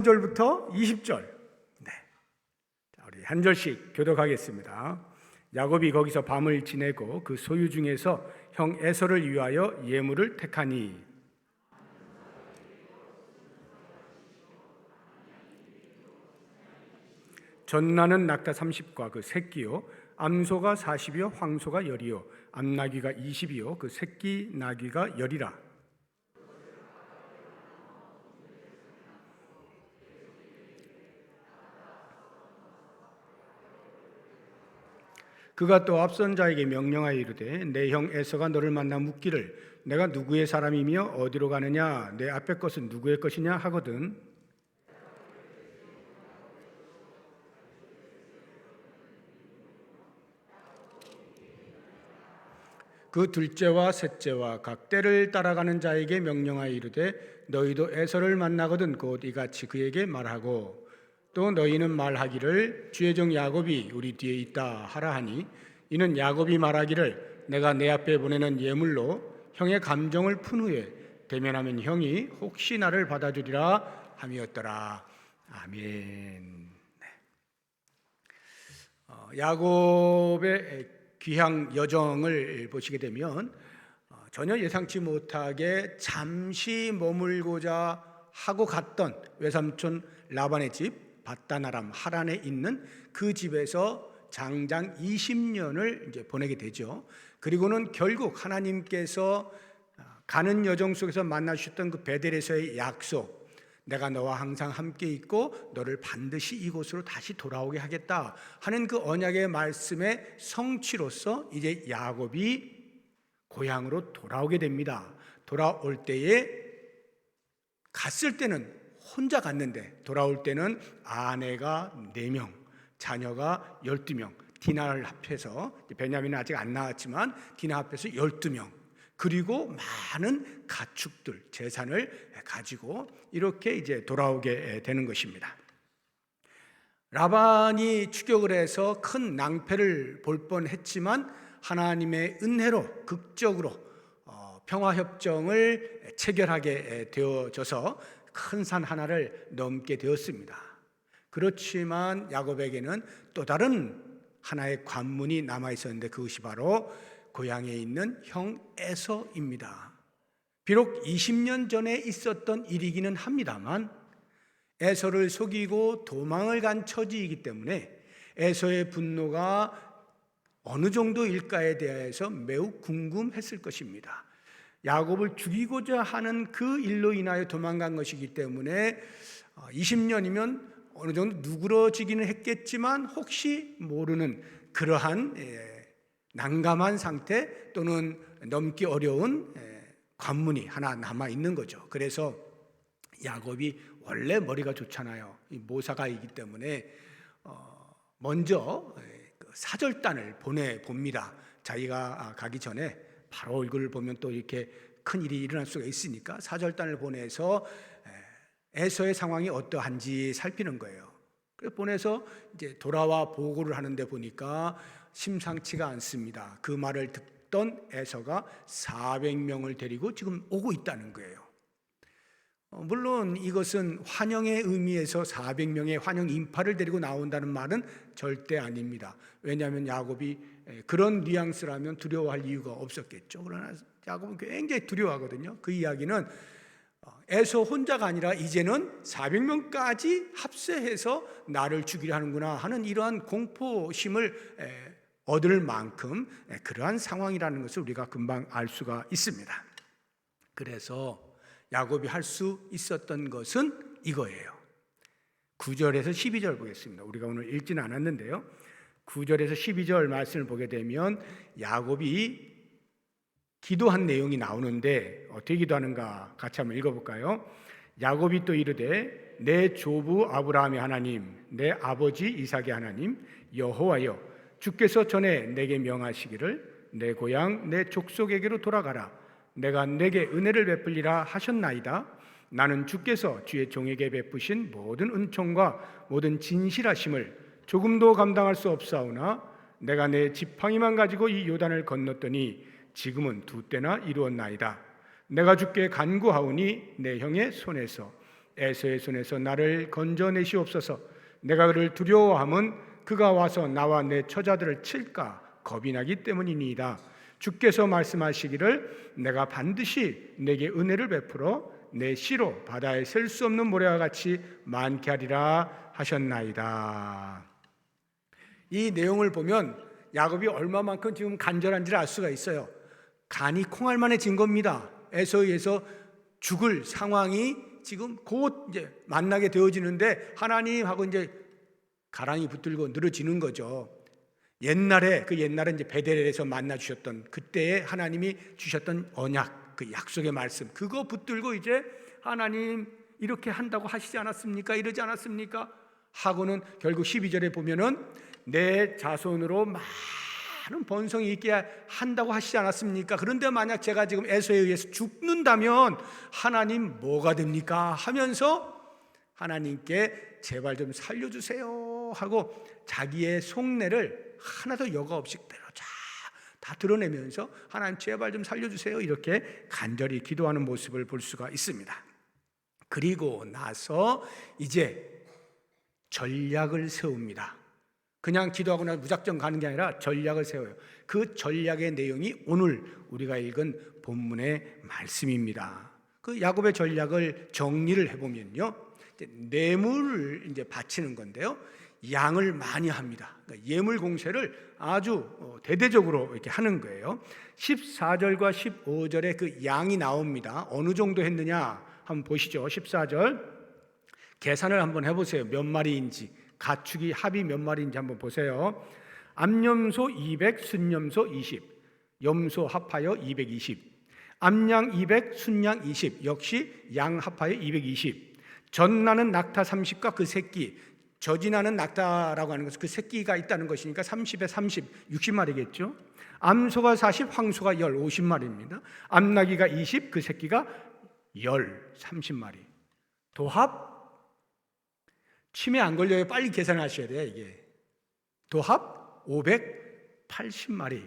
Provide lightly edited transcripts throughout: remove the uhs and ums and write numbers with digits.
1절부터 20절. 네. 자, 우리 한 절씩 교독하겠습니다. 야곱이 거기서 밤을 지내고 그 소유 중에서 형 에서를 위하여 예물을 택하니 전나는 낙타 30과 그 새끼요, 암소가 40이요, 황소가 10이요, 암나귀가 20이요, 그 새끼 나귀가 10이라. 그가 또 앞선 자에게 명령하여 이르되 내 형 에서가 너를 만나 묻기를 내가 누구의 사람이며 어디로 가느냐, 내 앞에 것은 누구의 것이냐 하거든. 그 둘째와 셋째와 각 때를 따라가는 자에게 명령하여 이르되 너희도 에서를 만나거든 곧 이같이 그에게 말하고 또 너희는 말하기를 주의 종 야곱이 우리 뒤에 있다 하라 하니 이는 야곱이 말하기를 내가 내 앞에 보내는 예물로 형의 감정을 푼 후에 대면하면 형이 혹시 나를 받아주리라 함이었더라. 아멘. 네. 야곱의 귀향 여정을 보시게 되면 전혀 예상치 못하게 잠시 머물고자 하고 갔던 외삼촌 라반의 집 바다나람 하란에 있는 그 집에서 장장 20년을 이제 보내게 되죠. 그리고는 결국 하나님께서 가는 여정 속에서 만나주셨던 그 베델에서의 약속, 내가 너와 항상 함께 있고 너를 반드시 이곳으로 다시 돌아오게 하겠다 하는 그 언약의 말씀의 성취로서 이제 야곱이 고향으로 돌아오게 됩니다. 돌아올 때에 갔을 때는 혼자 갔는데 돌아올 때는 아내가 4명, 자녀가 12명, 디나를 합해서, 베냐민은 아직 안 나왔지만 디나 합해서 12명, 그리고 많은 가축들, 재산을 가지고 이렇게 이제 돌아오게 되는 것입니다. 라반이 추격을 해서 큰 낭패를 볼 뻔했지만 하나님의 은혜로 극적으로 평화협정을 체결하게 되어져서 큰 산 하나를 넘게 되었습니다. 그렇지만 야곱에게는 또 다른 하나의 관문이 남아 있었는데 그것이 바로 고향에 있는 형 에서입니다. 비록 20년 전에 있었던 일이기는 합니다만 에서를 속이고 도망을 간 처지이기 때문에 에서의 분노가 어느 정도일까에 대해서 매우 궁금했을 것입니다. 야곱을 죽이고자 하는 그 일로 인하여 도망간 것이기 때문에 20년이면 어느 정도 누그러지기는 했겠지만 혹시 모르는 그러한 난감한 상태 또는 넘기 어려운 관문이 하나 남아 있는 거죠. 그래서 야곱이 원래 머리가 좋잖아요. 모사가이기 때문에 먼저 사절단을 보내봅니다. 자기가 가기 전에 바로 얼굴을 보면 또 이렇게 큰 일이 일어날 수가 있으니까 사절단을 보내서 에서의 상황이 어떠한지 살피는 거예요. 그래서 보내서 이제 돌아와 보고를 하는데 보니까 심상치가 않습니다. 그 말을 듣던 에서가 400명을 데리고 지금 오고 있다는 거예요. 물론 이것은 환영의 의미에서 400명의 환영 인파를 데리고 나온다는 말은 절대 아닙니다. 왜냐하면 야곱이 그런 뉘앙스라면 두려워할 이유가 없었겠죠. 그러나 야곱은 굉장히 두려워하거든요. 그 이야기는 에서 혼자가 아니라 이제는 400명까지 합세해서 나를 죽이려 하는구나 하는 이러한 공포심을 얻을 만큼 그러한 상황이라는 것을 우리가 금방 알 수가 있습니다. 그래서 야곱이 할 수 있었던 것은 이거예요. 9절에서 12절 보겠습니다. 우리가 오늘 읽지는 않았는데요. 9절에서 12절 말씀을 보게 되면 야곱이 기도한 내용이 나오는데 어떻게 기도하는가 같이 한번 읽어볼까요? 야곱이 또 이르되 내 조부 아브라함의 하나님, 내 아버지 이삭의 하나님 여호와여, 주께서 전에 내게 명하시기를 내 고향 내 족속에게로 돌아가라. 내가 내게 은혜를 베풀리라 하셨나이다. 나는 주께서 주의 종에게 베푸신 모든 은총과 모든 진실하심을 조금도 감당할 수 없사오나 내가 내 지팡이만 가지고 이 요단을 건넜더니 지금은 2때나 이루었나이다. 내가 주께 간구하오니 내 형의 손에서 에서의 손에서 나를 건져내시옵소서. 내가 그를 두려워함은 그가 와서 나와 내 처자들을 칠까 겁이 나기 때문이니이다. 주께서 말씀하시기를 내가 반드시 내게 은혜를 베풀어 내 씨로 바다에 셀 수 없는 모래와 같이 많게 하리라 하셨나이다. 이 내용을 보면 야곱이 얼마만큼 지금 간절한지를 알 수가 있어요. 간이 콩알만해진 겁니다. 에서에서 죽을 상황이 지금 곧 이제 만나게 되어지는데 하나님하고 이제 가랑이 붙들고 늘어지는 거죠. 옛날에 이제 베델에서 만나 주셨던 그때에 하나님이 주셨던 언약, 그 약속의 말씀, 그거 붙들고 이제 하나님 이렇게 한다고 하시지 않았습니까? 이러지 않았습니까? 하고는 결국 12절에 보면은 내 자손으로 많은 번성이 있게 한다고 하시지 않았습니까? 그런데 만약 제가 지금 에서에 의해서 죽는다면 하나님 뭐가 됩니까? 하면서 하나님께 제발 좀 살려주세요 하고 자기의 속내를 하나도 여과 없이 다 드러내면서 하나님 제발 좀 살려주세요 이렇게 간절히 기도하는 모습을 볼 수가 있습니다. 그리고 나서 이제 전략을 세웁니다. 그냥 기도하고 나서 무작정 가는 게 아니라 전략을 세워요. 그 전략의 내용이 오늘 우리가 읽은 본문의 말씀입니다. 그 야곱의 전략을 정리를 해보면요, 뇌물을 이제 바치는 건데요, 양을 많이 합니다. 그러니까 예물 공세를 아주 대대적으로 이렇게 하는 거예요. 14절과 15절에 그 양이 나옵니다. 어느 정도 했느냐 한번 보시죠. 14절 계산을 한번 해보세요. 몇 마리인지, 가축이 합이 몇 마리인지 한번 보세요. 암염소 200, 순염소 20, 염소 합하여 220, 암양 200, 순양 20, 역시 양 합하여 220, 젖나는 낙타 30과 그 새끼, 젖이 나는 낙타라고 하는 것은 그 새끼가 있다는 것이니까 30에 30, 60마리겠죠. 암소가 40, 황소가 10, 50마리입니다. 암나귀가 20, 그 새끼가 10, 30마리. 도합? 치매 안 걸려요. 빨리 계산하셔야 돼요. 이게 도합 580마리.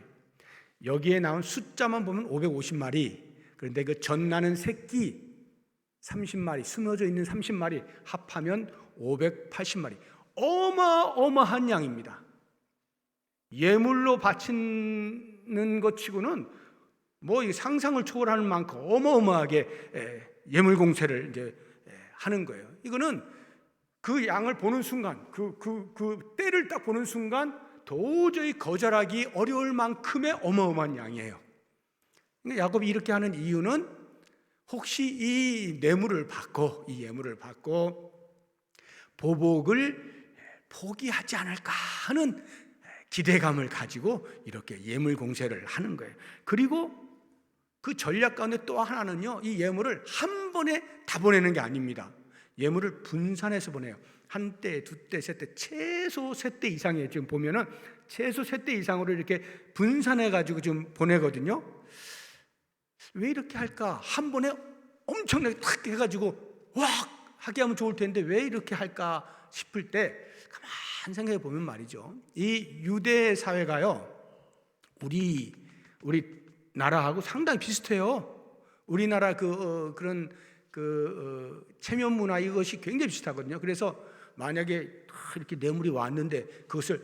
여기에 나온 숫자만 보면 550마리. 그런데 그 젖나는 새끼 30마리, 숨어져 있는 30마리 합하면 580마리. 어마어마한 양입니다. 예물로 바치는 것 치고는 뭐 상상을 초월하는 만큼 어마어마하게 예물 공세를 이제 하는 거예요. 이거는 그 양을 보는 순간, 그 때를 딱 보는 순간 도저히 거절하기 어려울 만큼의 어마어마한 양이에요. 그러니까 야곱이 이렇게 하는 이유는 혹시 이 예물을 받고 보복을 포기하지 않을까 하는 기대감을 가지고 이렇게 예물 공세를 하는 거예요. 그리고 그 전략 가운데 또 하나는요, 이 예물을 한 번에 다 보내는 게 아닙니다. 예물을 분산해서 보내요. 한 대, 두 대, 세 대, 최소 세 대 이상에 지금 보면은 최소 세 대 이상으로 이렇게 분산해 가지고 지금 보내거든요. 왜 이렇게 할까? 한 번에 엄청나게 탁 해가지고 와 하게 하면 좋을 텐데 왜 이렇게 할까 싶을 때 가만 생각해 보면 말이죠, 이 유대 사회가요, 우리 나라하고 상당히 비슷해요. 우리나라 그런 체면 문화 이것이 굉장히 비슷하거든요. 그래서 만약에 이렇게 뇌물이 왔는데 그것을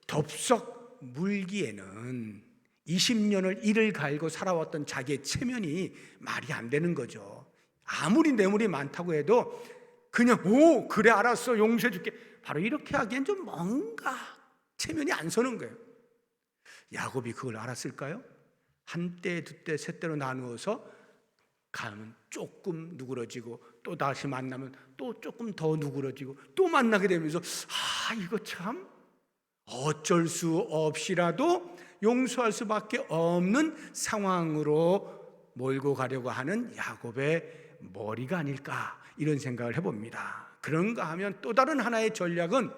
덥석 물기에는 20년을 이를 갈고 살아왔던 자기의 체면이 말이 안 되는 거죠. 아무리 뇌물이 많다고 해도 그냥 그래 알았어 용서해 줄게, 바로 이렇게 하기엔 좀 뭔가 체면이 안 서는 거예요. 야곱이 그걸 알았을까요? 한 때, 두 때, 세 때로 나누어서 가면 조금 누그러지고 또 다시 만나면 또 조금 더 누그러지고 또 만나게 되면서 이거 참 어쩔 수 없이라도 용서할 수밖에 없는 상황으로 몰고 가려고 하는 야곱의 머리가 아닐까, 이런 생각을 해봅니다. 그런가 하면 또 다른 하나의 전략은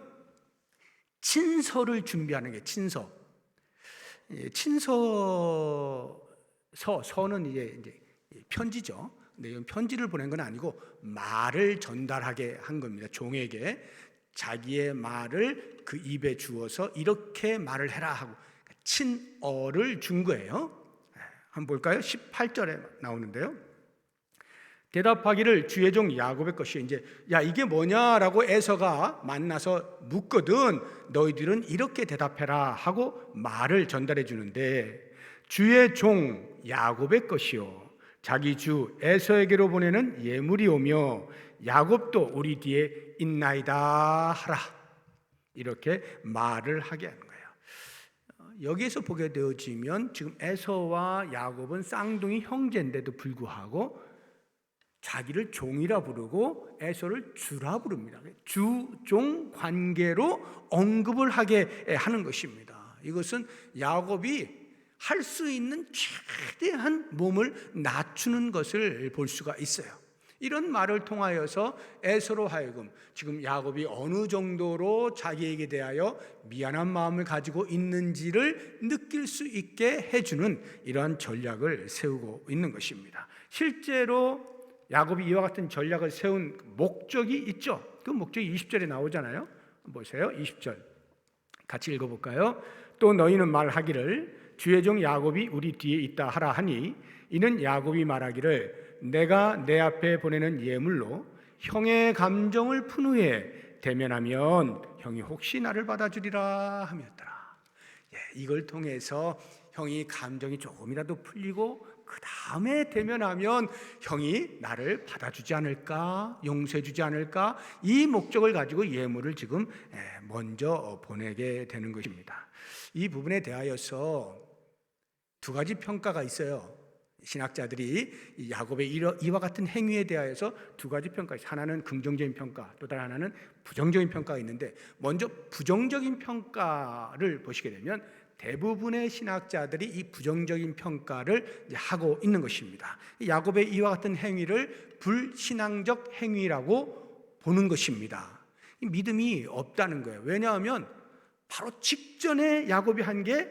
친서를 준비하는 게 서는 이제 편지죠. 근데 이건 편지를 보낸 건 아니고 말을 전달하게 한 겁니다. 종에게 자기의 말을 그 입에 주어서 이렇게 말을 해라 하고 친어를 준 거예요. 한번 볼까요? 18절에 나오는데요. 대답하기를 주의 종 야곱의 것이요. 이제 야 이게 뭐냐라고 에서가 만나서 묻거든 너희들은 이렇게 대답해라 하고 말을 전달해 주는데 주의 종 야곱의 것이요 자기 주 에서에게로 보내는 예물이 오며 야곱도 우리 뒤에 있나이다 하라 이렇게 말을 하게 하는 거예요. 여기에서 보게 되어지면 지금 에서와 야곱은 쌍둥이 형제인데도 불구하고 자기를 종이라 부르고 에서를 주라 부릅니다. 주종 관계로 언급을 하게 하는 것입니다. 이것은 야곱이 할 수 있는 최대한 몸을 낮추는 것을 볼 수가 있어요. 이런 말을 통하여서 에서로 하여금 지금 야곱이 어느 정도로 자기에게 대하여 미안한 마음을 가지고 있는지를 느낄 수 있게 해주는 이러한 전략을 세우고 있는 것입니다. 실제로 야곱이 이와 같은 전략을 세운 목적이 있죠. 그 목적이 20절에 나오잖아요. 보세요. 20절 같이 읽어볼까요? 또 너희는 말하기를 주의 종 야곱이 우리 뒤에 있다 하라 하니 이는 야곱이 말하기를 내가 내 앞에 보내는 예물로 형의 감정을 푼 후에 대면하면 형이 혹시 나를 받아주리라 함이었더라. 이걸 통해서 형이 감정이 조금이라도 풀리고 그 다음에 대면하면 형이 나를 받아주지 않을까, 용서해주지 않을까, 이 목적을 가지고 예물을 지금 먼저 보내게 되는 것입니다. 이 부분에 대하여서 두 가지 평가가 있어요. 신학자들이 야곱의 이와 같은 행위에 대하여서 두 가지 평가, 하나는 긍정적인 평가, 또 다른 하나는 부정적인 평가가 있는데 먼저 부정적인 평가를 보시게 되면 대부분의 신학자들이 이 부정적인 평가를 하고 있는 것입니다. 야곱의 이와 같은 행위를 불신앙적 행위라고 보는 것입니다. 믿음이 없다는 거예요. 왜냐하면 바로 직전에 야곱이 한 게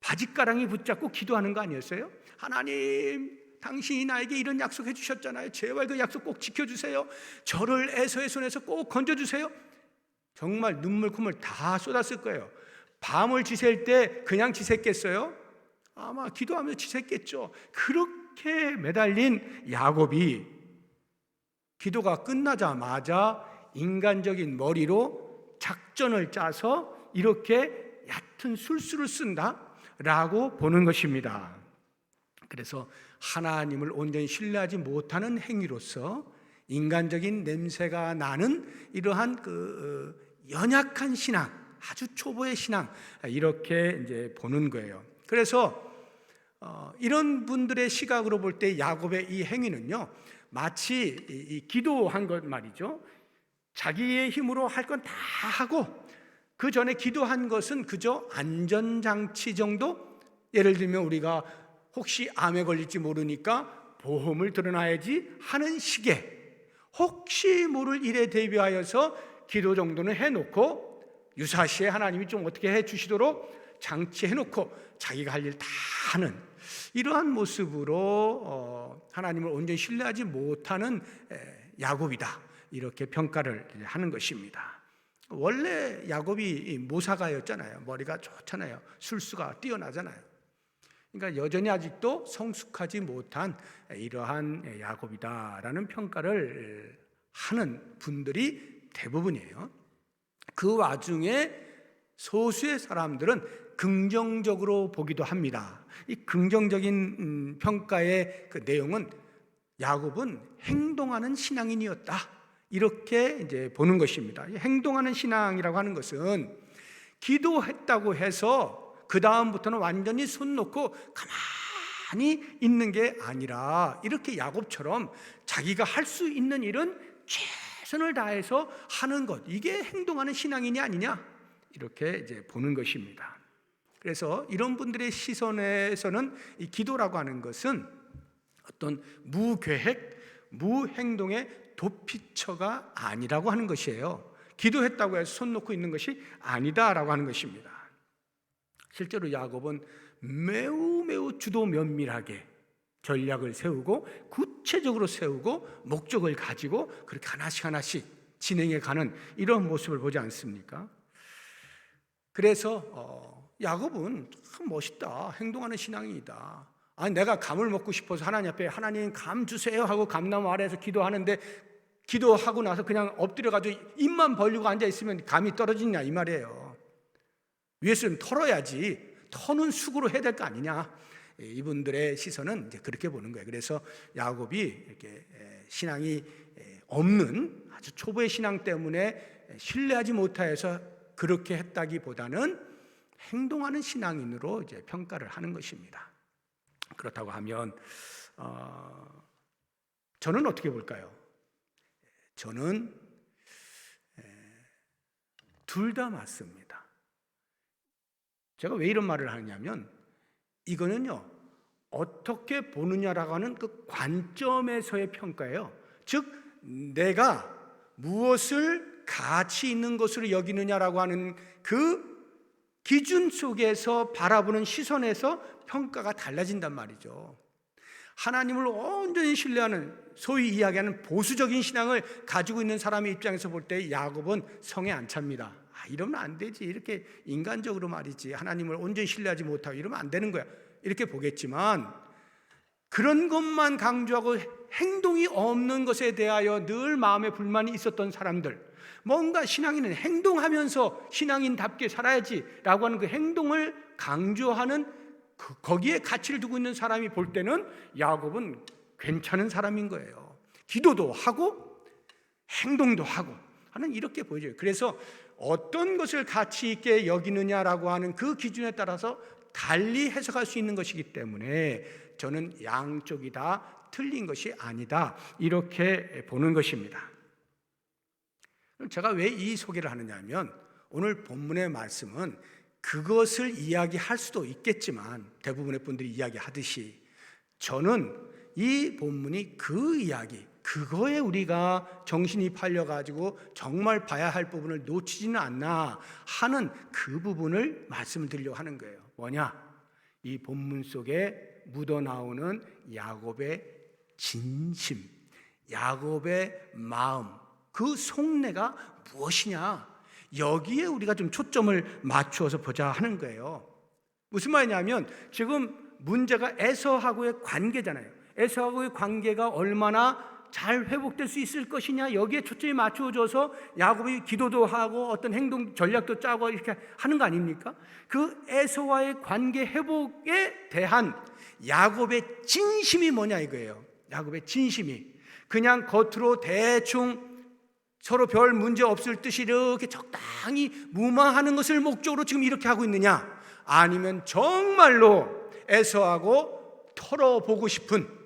바짓가랑이 붙잡고 기도하는 거 아니었어요? 하나님, 당신이 나에게 이런 약속해 주셨잖아요. 제발 그 약속 꼭 지켜주세요. 저를 에서의 손에서 꼭 건져주세요. 정말 눈물 콧물 다 쏟았을 거예요. 밤을 지샐 때 그냥 지샜겠어요? 아마 기도하면서 지샜겠죠. 그렇게 매달린 야곱이 기도가 끝나자마자 인간적인 머리로 작전을 짜서 이렇게 얕은 술수를 쓴다라고 보는 것입니다. 그래서 하나님을 온전히 신뢰하지 못하는 행위로서 인간적인 냄새가 나는 이러한 연약한 신앙, 아주 초보의 신앙, 이렇게 이제 보는 거예요. 그래서 이런 분들의 시각으로 볼 때 야곱의 이 행위는요, 마치 이 기도한 것 말이죠. 자기의 힘으로 할 건 다 하고 그 전에 기도한 것은 그저 안전장치 정도. 예를 들면 우리가 혹시 암에 걸릴지 모르니까 보험을 들어놔야지 하는 식의, 혹시 모를 일에 대비하여서 기도 정도는 해놓고 유사시에 하나님이 좀 어떻게 해주시도록 장치해놓고 자기가 할 일 다 하는 이러한 모습으로 하나님을 온전히 신뢰하지 못하는 야곱이다, 이렇게 평가를 하는 것입니다. 원래 야곱이 모사가였잖아요. 머리가 좋잖아요. 술수가 뛰어나잖아요. 그러니까 여전히 아직도 성숙하지 못한 이러한 야곱이다라는 평가를 하는 분들이 대부분이에요. 그 와중에 소수의 사람들은 긍정적으로 보기도 합니다. 이 긍정적인 평가의 그 내용은 야곱은 행동하는 신앙인이었다, 이렇게 이제 보는 것입니다. 행동하는 신앙이라고 하는 것은 기도했다고 해서 그 다음부터는 완전히 손 놓고 가만히 있는 게 아니라 이렇게 야곱처럼 자기가 할 수 있는 일은 최선을 다해서 하는 것, 이게 행동하는 신앙인이 아니냐, 이렇게 이제 보는 것입니다. 그래서 이런 분들의 시선에서는 이 기도라고 하는 것은 어떤 무계획, 무행동의 도피처가 아니라고 하는 것이에요. 기도했다고 해서 손 놓고 있는 것이 아니다라고 하는 것입니다. 실제로 야곱은 매우 주도 면밀하게 전략을 세우고 구체적으로 세우고 목적을 가지고 그렇게 하나씩 진행해 가는 이런 모습을 보지 않습니까? 그래서 야곱은 참 멋있다, 행동하는 신앙인이다, 내가 감을 먹고 싶어서 하나님 앞에 하나님 감 주세요 하고 감나무 아래에서 기도하는데 기도하고 나서 그냥 엎드려가지고 입만 벌리고 앉아있으면 감이 떨어지냐 이 말이에요. 위에서 좀 털어야지. 터는 수고로 해야 될 거 아니냐. 이분들의 시선은 이제 그렇게 보는 거예요. 그래서 야곱이 이렇게 신앙이 없는 아주 초보의 신앙 때문에 신뢰하지 못하여서 그렇게 했다기보다는 행동하는 신앙인으로 이제 평가를 하는 것입니다. 그렇다고 하면 저는 어떻게 볼까요? 저는 둘 다 맞습니다. 제가 왜 이런 말을 하냐면 이거는요 어떻게 보느냐라고 하는 그 관점에서의 평가예요. 즉 내가 무엇을 가치 있는 것으로 여기느냐라고 하는 그 기준 속에서 바라보는 시선에서 평가가 달라진단 말이죠. 하나님을 온전히 신뢰하는 소위 이야기하는 보수적인 신앙을 가지고 있는 사람의 입장에서 볼 때 야곱은 성에 안 찹니다. 이러면 안 되지. 이렇게 인간적으로 말이지. 하나님을 온전히 신뢰하지 못하고 이러면 안 되는 거야. 이렇게 보겠지만 그런 것만 강조하고 행동이 없는 것에 대하여 늘 마음에 불만이 있었던 사람들, 뭔가 신앙인은 행동하면서 신앙인답게 살아야지 라고 하는 그 행동을 강조하는 거기에 가치를 두고 있는 사람이 볼 때는 야곱은 괜찮은 사람인 거예요. 기도도 하고 행동도 하고 하는 이렇게 보여져요. 그래서 어떤 것을 가치 있게 여기느냐라고 하는 그 기준에 따라서 달리 해석할 수 있는 것이기 때문에 저는 양쪽이 다 틀린 것이 아니다 이렇게 보는 것입니다. 제가 왜 이 소개를 하느냐 하면 오늘 본문의 말씀은 그것을 이야기할 수도 있겠지만 대부분의 분들이 이야기하듯이 저는 이 본문이 그 이야기, 그거에 우리가 정신이 팔려가지고 정말 봐야 할 부분을 놓치지는 않나 하는 그 부분을 말씀을 드리려고 하는 거예요. 뭐냐? 이 본문 속에 묻어나오는 야곱의 진심, 야곱의 마음, 그 속내가 무엇이냐? 여기에 우리가 좀 초점을 맞추어서 보자 하는 거예요. 무슨 말이냐면 지금 문제가 에서하고의 관계잖아요. 에서하고의 관계가 얼마나 잘 회복될 수 있을 것이냐, 여기에 초점이 맞추어져서 야곱이 기도도 하고 어떤 행동 전략도 짜고 이렇게 하는 거 아닙니까? 그 에서와의 관계 회복에 대한 야곱의 진심이 뭐냐 이거예요. 야곱의 진심이 그냥 겉으로 대충 서로 별 문제 없을 듯이 이렇게 적당히 무마하는 것을 목적으로 지금 이렇게 하고 있느냐, 아니면 정말로 에서하고 털어보고 싶은,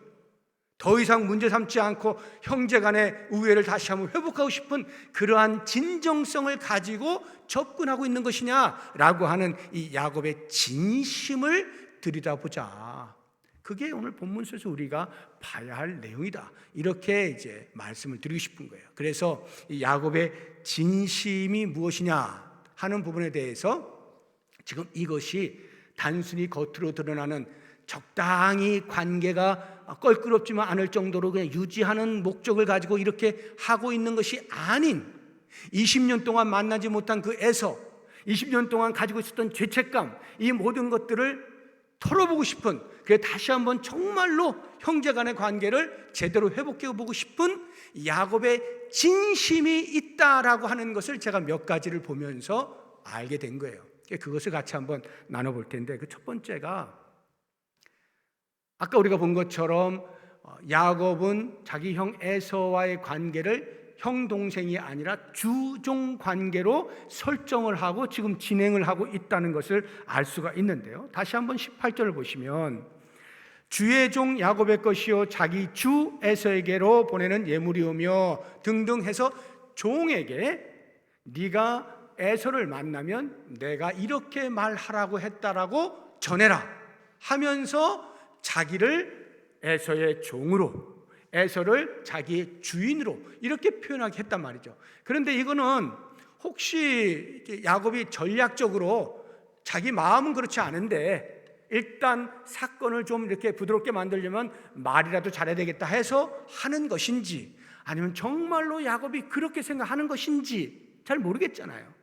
더 이상 문제 삼지 않고 형제간의 우애를 다시 한번 회복하고 싶은 그러한 진정성을 가지고 접근하고 있는 것이냐라고 하는 이 야곱의 진심을 들여다보자. 그게 오늘 본문 속에서 우리가 봐야 할 내용이다. 이렇게 이제 말씀을 드리고 싶은 거예요. 그래서 이 야곱의 진심이 무엇이냐 하는 부분에 대해서 지금 이것이 단순히 겉으로 드러나는 적당히 관계가 껄끄럽지만 않을 정도로 그냥 유지하는 목적을 가지고 이렇게 하고 있는 것이 아닌 20년 동안 만나지 못한 그 에서, 20년 동안 가지고 있었던 죄책감, 이 모든 것들을 털어보고 싶은, 그래 다시 한번 정말로 형제간의 관계를 제대로 회복해보고 싶은 야곱의 진심이 있다라고 하는 것을 제가 몇 가지를 보면서 알게 된 거예요. 그것을 같이 한번 나눠볼 텐데, 그 첫 번째가 아까 우리가 본 것처럼 야곱은 자기 형 에서와의 관계를 형 동생이 아니라 주종 관계로 설정을 하고 지금 진행을 하고 있다는 것을 알 수가 있는데요. 다시 한번 18절을 보시면 주의 종 야곱의 것이요 자기 주 에서에게로 보내는 예물이오며 등등 해서 종에게 네가 에서를 만나면 내가 이렇게 말하라고 했다라고 전해라 하면서 자기를 에서의 종으로, 에서를 자기의 주인으로 이렇게 표현하게 했단 말이죠. 그런데 이거는 혹시 야곱이 전략적으로 자기 마음은 그렇지 않은데 일단 사건을 좀 이렇게 부드럽게 만들려면 말이라도 잘해야 되겠다 해서 하는 것인지, 아니면 정말로 야곱이 그렇게 생각하는 것인지 잘 모르겠잖아요.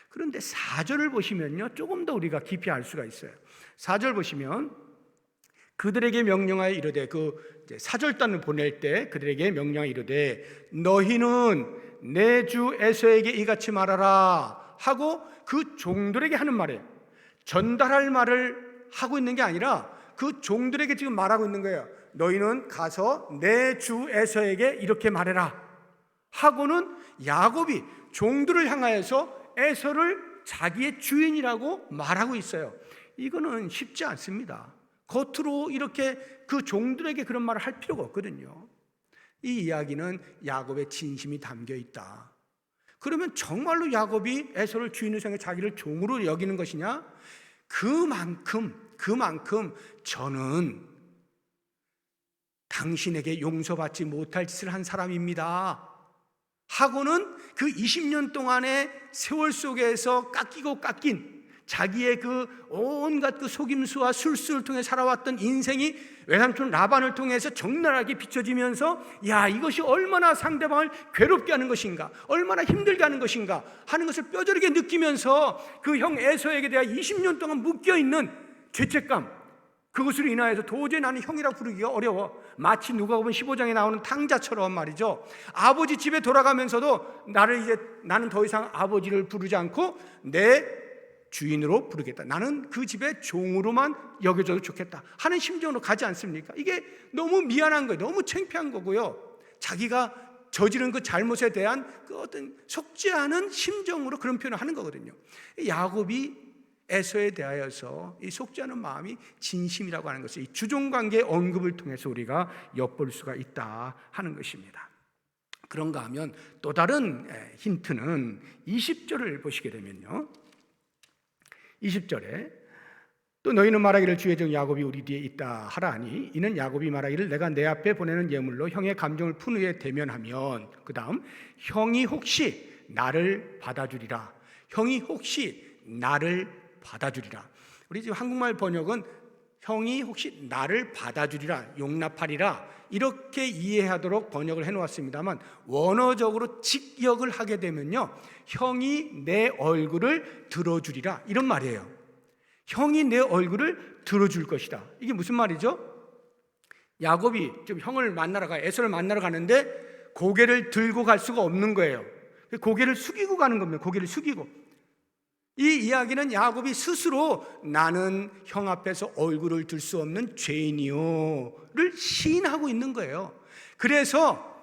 그런데 4절을 보시면요 조금 더 우리가 깊이 알 수가 있어요. 4절 보시면 그들에게 명령하여 이르되, 그 사절단을 보낼 때 그들에게 명령하여 이르되 너희는 내 주 에서에게 이같이 말하라 하고 그 종들에게 하는 말이에요. 전달할 말을 하고 있는 게 아니라 그 종들에게 지금 말하고 있는 거예요. 너희는 가서 내 주 에서에게 이렇게 말해라 하고는 야곱이 종들을 향하여서 에서를 자기의 주인이라고 말하고 있어요. 이거는 쉽지 않습니다. 겉으로 이렇게 그 종들에게 그런 말을 할 필요가 없거든요. 이 이야기는 야곱의 진심이 담겨 있다. 그러면 정말로 야곱이 에서를 주인으로 생각해 자기를 종으로 여기는 것이냐? 그만큼 저는 당신에게 용서받지 못할 짓을 한 사람입니다 하고는 그 20년 동안의 세월 속에서 깎인 자기의 그 온갖 그 속임수와 술수를 통해 살아왔던 인생이 외삼촌 라반을 통해서 적나라하게 비춰지면서, 야, 이것이 얼마나 상대방을 괴롭게 하는 것인가, 얼마나 힘들게 하는 것인가 하는 것을 뼈저리게 느끼면서 그 형 에서에게 대해 20년 동안 묶여있는 죄책감, 그것으로 인하여서 도저히 나는 형이라고 부르기가 어려워. 마치 누가복음 15장에 나오는 탕자처럼 말이죠. 아버지 집에 돌아가면서도 나는 더 이상 아버지를 부르지 않고 내 주인으로 부르겠다. 나는 그 집의 종으로만 여겨줘도 좋겠다 하는 심정으로 가지 않습니까? 이게 너무 미안한 거예요. 너무 창피한 거고요. 자기가 저지른 그 잘못에 대한 그 어떤 속지 않은 심정으로 그런 표현을 하는 거거든요. 야곱이 에서에 대하여서 이 속지 않은 마음이 진심이라고 하는 것을 이 주종관계 언급을 통해서 우리가 엿볼 수가 있다 하는 것입니다. 그런가 하면 또 다른 힌트는 20절을 보시게 되면요, 20절에 또 너희는 말하기를 주의 종 야곱이 우리 뒤에 있다 하라 하니 이는 야곱이 말하기를 내가 내 앞에 보내는 예물로 형의 감정을 푼 후에 대면하면, 그 다음 형이 혹시 나를 받아주리라. 형이 혹시 나를 받아주리라. 우리 지금 한국말 번역은 형이 혹시 나를 받아주리라, 용납하리라 이렇게 이해하도록 번역을 해놓았습니다만, 원어적으로 직역을 하게 되면요, 형이 내 얼굴을 들어주리라 이런 말이에요. 형이 내 얼굴을 들어줄 것이다. 이게 무슨 말이죠? 야곱이 지금 형을 만나러 에서를 만나러 가는데 고개를 들고 갈 수가 없는 거예요. 고개를 숙이고 가는 겁니다. 고개를 숙이고. 이 이야기는 야곱이 스스로 나는 형 앞에서 얼굴을 들 수 없는 죄인이요를 시인하고 있는 거예요. 그래서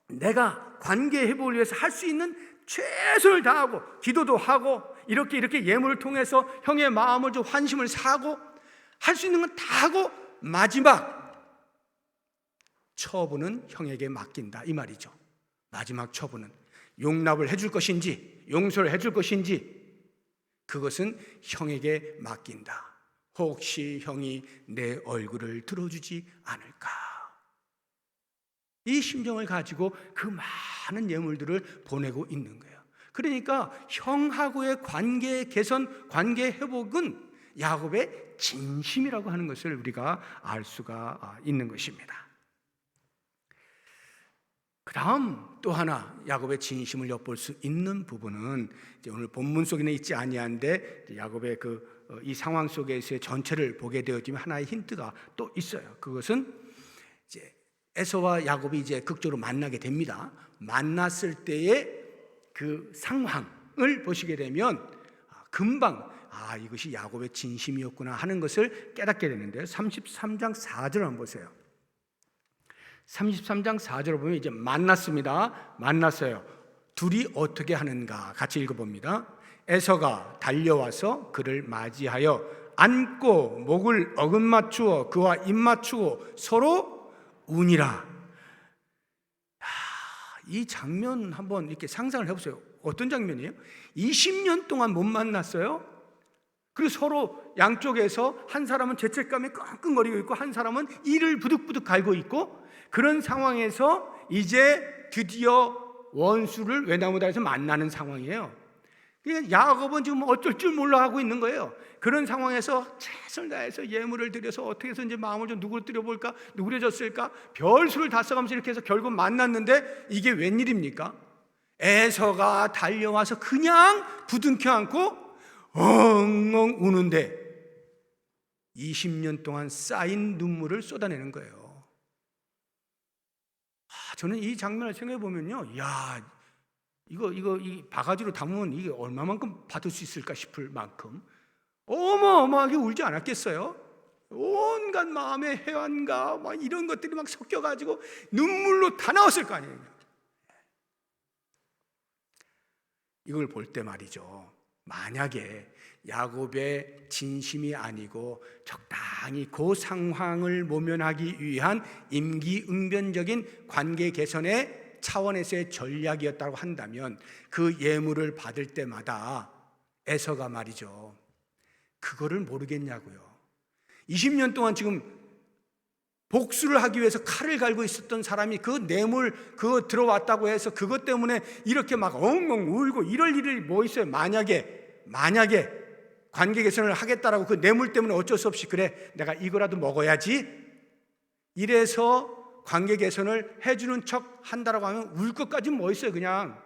내가 관계 회복을 위해서 할 수 있는 최선을 다하고 기도도 하고 이렇게 예물을 통해서 형의 마음을 좀 환심을 사고 할 수 있는 건 다 하고 마지막 처분은 형에게 맡긴다 이 말이죠. 마지막 처분은 용납을 해줄 것인지 용서를 해줄 것인지 그것은 형에게 맡긴다. 혹시 형이 내 얼굴을 들어주지 않을까? 이 심정을 가지고 그 많은 예물들을 보내고 있는 거예요. 그러니까 형하고의 관계 개선, 관계 회복은 야곱의 진심이라고 하는 것을 우리가 알 수가 있는 것입니다. 그 다음 또 하나 야곱의 진심을 엿볼 수 있는 부분은 이제 오늘 본문 속에는 있지 아니한데 야곱의 이 상황 속에서의 전체를 보게 되어지면 하나의 힌트가 또 있어요. 그것은 이제 에서와 야곱이 이제 극적으로 만나게 됩니다. 만났을 때의 그 상황을 보시게 되면 금방 이것이 야곱의 진심이었구나 하는 것을 깨닫게 되는데요. 33장 4절 한번 보세요. 33장 4절을 보면 이제 만났습니다. 만났어요. 둘이 어떻게 하는가 같이 읽어봅니다. 에서가 달려와서 그를 맞이하여 안고 목을 어긋맞추어 그와 입맞추고 서로 우니라. 이 장면 한번 이렇게 상상을 해보세요. 어떤 장면이에요? 20년 동안 못 만났어요. 그리고 서로 양쪽에서 한 사람은 죄책감에 끙끙거리고 있고 한 사람은 이를 부득부득 갈고 있고, 그런 상황에서 이제 드디어 원수를 외나무다리에서 만나는 상황이에요. 야곱은 지금 어쩔 줄 몰라 하고 있는 거예요. 그런 상황에서 최선을 다해서 예물을 드려서 어떻게 해서 이제 마음을 좀 누구를 드려볼까, 누구를 줬을까, 별수를 다 써가면서 이렇게 해서 결국 만났는데 이게 웬일입니까? 에서가 달려와서 그냥 부둥켜 안고 엉엉 우는데 20년 동안 쌓인 눈물을 쏟아내는 거예요. 저는 이 장면을 생각해 보면요, 야, 이 바가지로 담으면 이게 얼마만큼 받을 수 있을까 싶을 만큼 어마어마하게 울지 않았겠어요? 온갖 마음의 해안과 막 이런 것들이 막 섞여가지고 눈물로 다 나왔을 거 아니에요. 이걸 볼 때 말이죠, 만약에 야곱의 진심이 아니고 적당히 그 상황을 모면하기 위한 임기응변적인 관계 개선의 차원에서의 전략이었다고 한다면 그 예물을 받을 때마다 에서가 말이죠, 그거를 모르겠냐고요. 20년 동안 지금 복수를 하기 위해서 칼을 갈고 있었던 사람이 그 뇌물 그거 들어왔다고 해서 그것 때문에 이렇게 막 엉엉 울고 이럴 일이 뭐 있어요? 만약에 관계 개선을 하겠다라고 그 뇌물 때문에 어쩔 수 없이 그래 내가 이거라도 먹어야지 이래서 관계 개선을 해주는 척 한다라고 하면 울 것까지는 뭐 있어요? 그냥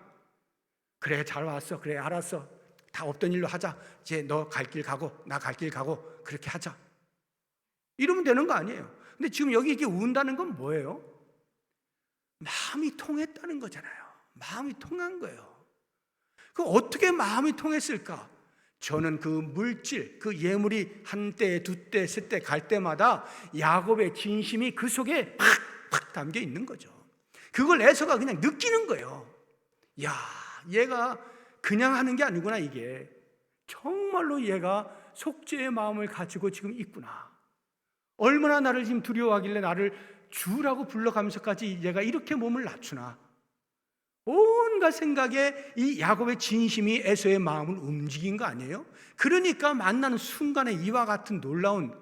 그래 잘 왔어, 그래 알았어, 다 없던 일로 하자, 이제 너 갈 길 가고 나 갈 길 가고 그렇게 하자, 이러면 되는 거 아니에요. 근데 지금 여기 이렇게 운다는 건 뭐예요? 마음이 통했다는 거잖아요. 마음이 통한 거예요. 그 어떻게 마음이 통했을까? 저는 그 물질, 그 예물이 한 때, 두 때, 세 때 갈 때마다 야곱의 진심이 그 속에 팍팍 담겨 있는 거죠. 그걸 에서가 그냥 느끼는 거예요. 야, 얘가 그냥 하는 게 아니구나, 이게. 정말로 얘가 속죄의 마음을 가지고 지금 있구나. 얼마나 나를 지금 두려워하길래 나를 주라고 불러가면서까지 얘가 이렇게 몸을 낮추나. 온갖 생각에 이 야곱의 진심이 에서의 마음을 움직인 거 아니에요? 그러니까 만나는 순간에 이와 같은 놀라운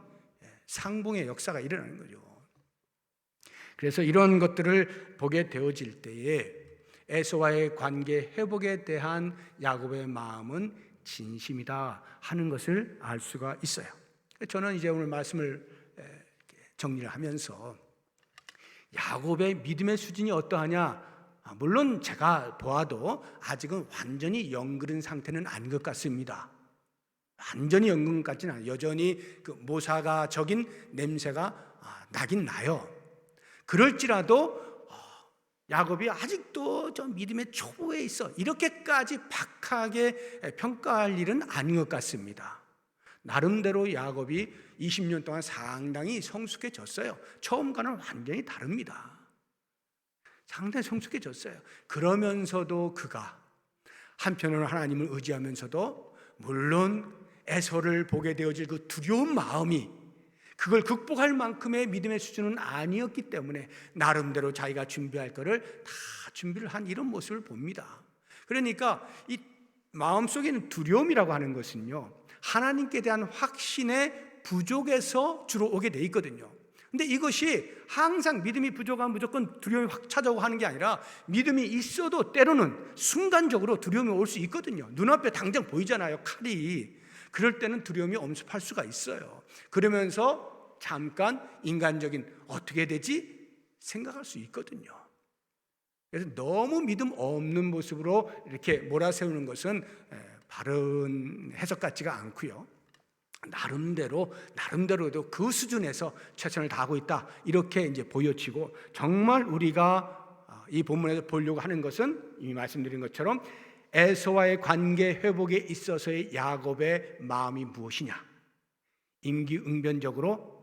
상봉의 역사가 일어나는 거죠. 그래서 이런 것들을 보게 되어질 때에 에서와의 관계 회복에 대한 야곱의 마음은 진심이다 하는 것을 알 수가 있어요. 저는 이제 오늘 말씀을 정리를 하면서 야곱의 믿음의 수준이 어떠하냐, 물론 제가 보아도 아직은 완전히 영그른 상태는 아닌 것 같습니다. 완전히 영그른 것 같지는 않아요. 여전히 그 모사가적인 냄새가 나긴 나요. 그럴지라도 야곱이 아직도 저 믿음의 초보에 있어 이렇게까지 박하게 평가할 일은 아닌 것 같습니다. 나름대로 야곱이 20년 동안 상당히 성숙해졌어요. 처음과는 완전히 다릅니다. 상당히 성숙해졌어요. 그러면서도 그가 한편으로 하나님을 의지하면서도 물론 에서를 보게 되어질 그 두려운 마음이 그걸 극복할 만큼의 믿음의 수준은 아니었기 때문에 나름대로 자기가 준비할 것을 다 준비를 한 이런 모습을 봅니다. 그러니까 이 마음속에는 두려움이라고 하는 것은요, 하나님께 대한 확신의 부족에서 주로 오게 돼 있거든요. 근데 이것이 항상 믿음이 부족하면 무조건 두려움이 확 찾아오고 하는 게 아니라 믿음이 있어도 때로는 순간적으로 두려움이 올 수 있거든요. 눈앞에 당장 보이잖아요, 칼이. 그럴 때는 두려움이 엄습할 수가 있어요. 그러면서 잠깐 인간적인 어떻게 되지? 생각할 수 있거든요. 그래서 너무 믿음 없는 모습으로 이렇게 몰아세우는 것은 바른 해석 같지가 않고요. 나름대로도 그 수준에서 최선을 다하고 있다, 이렇게 이제 보여지고, 정말 우리가 이 본문에서 보려고 하는 것은 이미 말씀드린 것처럼 에서와의 관계 회복에 있어서의 야곱의 마음이 무엇이냐, 임기응변적으로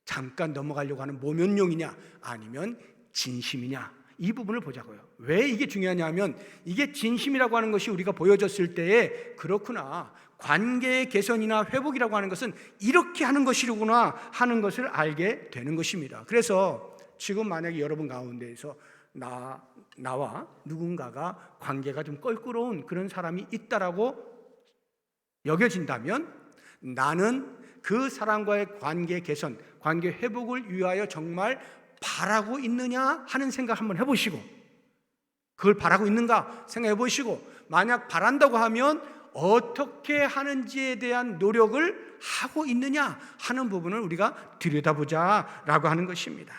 잠깐 넘어가려고 하는 모면용이냐 아니면 진심이냐, 이 부분을 보자고요. 왜 이게 중요하냐면 이게 진심이라고 하는 것이 우리가 보여졌을 때에 그렇구나, 관계의 개선이나 회복이라고 하는 것은 이렇게 하는 것이구나 하는 것을 알게 되는 것입니다. 그래서 지금 만약에 여러분 가운데에서 나와 누군가가 관계가 좀 껄끄러운 그런 사람이 있다라고 여겨진다면 나는 그 사람과의 관계 개선, 관계 회복을 위하여 정말 바라고 있느냐 하는 생각 한번 해보시고, 그걸 바라고 있는가 생각해 보시고, 만약 바란다고 하면 어떻게 하는지에 대한 노력을 하고 있느냐 하는 부분을 우리가 들여다보자라고 하는 것입니다.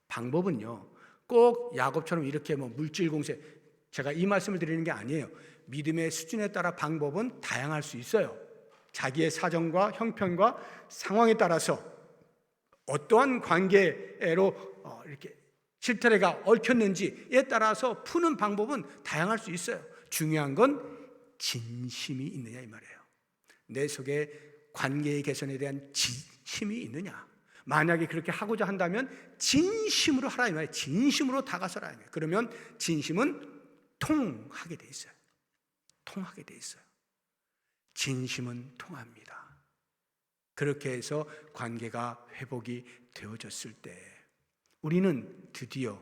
방법은요, 꼭 야곱처럼 이렇게 물질 공세, 제가 이 말씀을 드리는 게 아니에요. 믿음의 수준에 따라 방법은 다양할 수 있어요. 자기의 사정과 형편과 상황에 따라서 어떠한 관계로 이렇게 실타래가 얽혔는지에 따라서 푸는 방법은 다양할 수 있어요. 중요한 건 진심이 있느냐 이 말이에요. 내 속에 관계의 개선에 대한 진심이 있느냐. 만약에 그렇게 하고자 한다면 진심으로 하라 이 말이에요. 진심으로 다가서라 이 말이에요. 그러면 진심은 통하게 돼 있어요. 통하게 돼 있어요. 진심은 통합니다. 그렇게 해서 관계가 회복이 되어졌을 때 우리는 드디어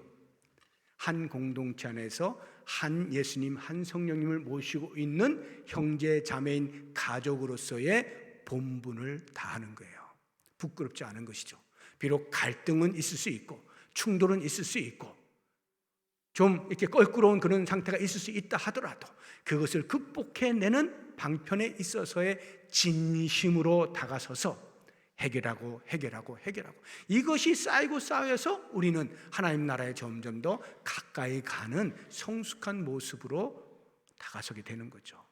한 공동체 안에서 한 예수님, 한 성령님을 모시고 있는 형제 자매인 가족으로서의 본분을 다하는 거예요. 부끄럽지 않은 것이죠. 비록 갈등은 있을 수 있고 충돌은 있을 수 있고 좀 이렇게 껄끄러운 그런 상태가 있을 수 있다 하더라도 그것을 극복해내는 방편에 있어서의 진심으로 다가서서 해결하고 이것이 쌓이고 쌓여서 우리는 하나님 나라에 점점 더 가까이 가는 성숙한 모습으로 다가서게 되는 거죠.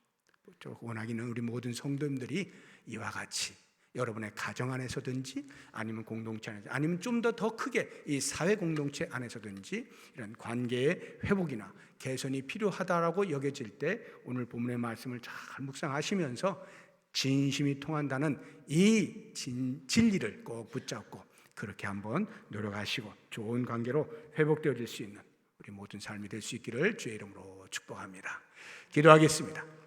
원하기는 우리 모든 성도님들이 이와 같이 여러분의 가정 안에서든지 아니면 공동체 안에서 아니면 좀 더 크게 이 사회 공동체 안에서든지 이런 관계의 회복이나 개선이 필요하다라고 여겨질 때 오늘 본문의 말씀을 잘 묵상하시면서 진심이 통한다는 이 진리를 꼭 붙잡고 그렇게 한번 노력하시고 좋은 관계로 회복되어질 수 있는 우리 모든 삶이 될 수 있기를 주의 이름으로 축복합니다. 기도하겠습니다.